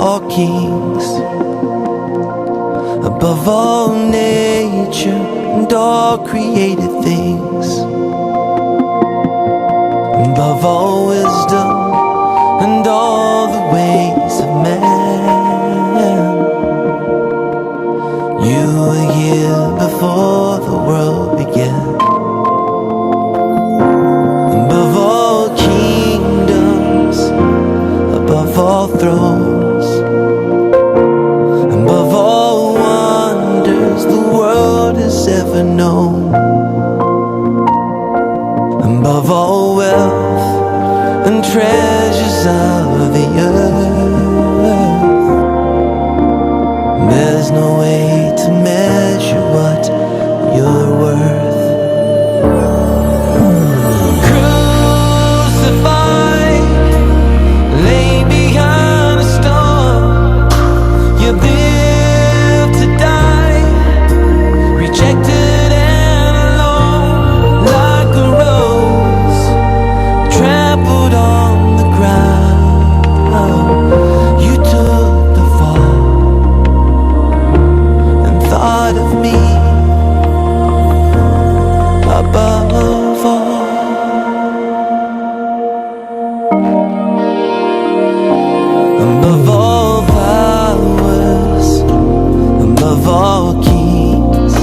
all kings, above all nature and all created things, above all wisdom and all the ways of man. You were here before the world began. Above all kingdoms, above all thrones, above all wonders the world has ever known, above all wealth and treasures of the earth. There's no way to measure what you're worth. Above all powers, above all kings,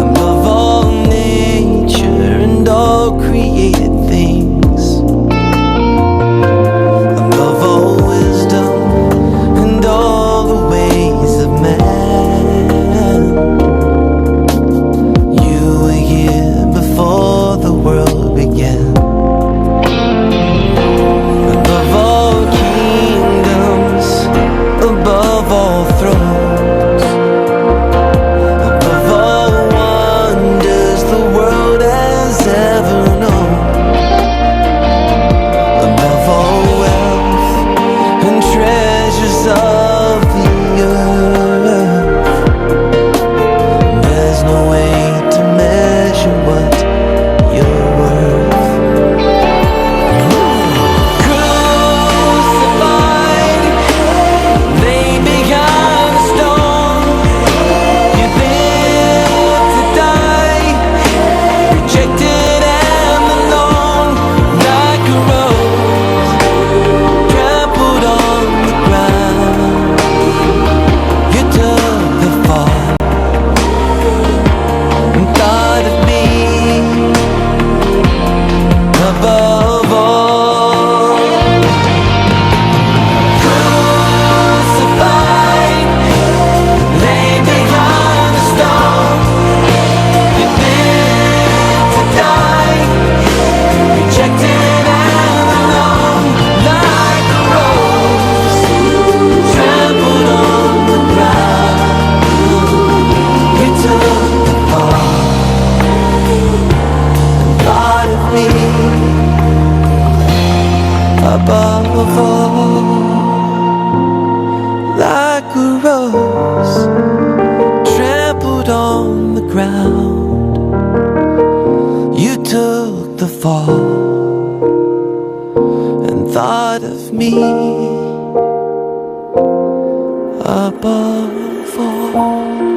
above all nature and all created things, above all wisdom and all the ways of man. You were here before the world began. Above all thrones, above all wonders the world has ever known, above all wealth and treasures of the earth. There's no way to measure what you're worth. Above all, crucified, laid behind a stone, you lived to die, rejected and alone, like a rose, trampled on the ground. You took the fall and thought of me. Above all, like a rose trampled on the ground, you took the fall and thought of me. Above all.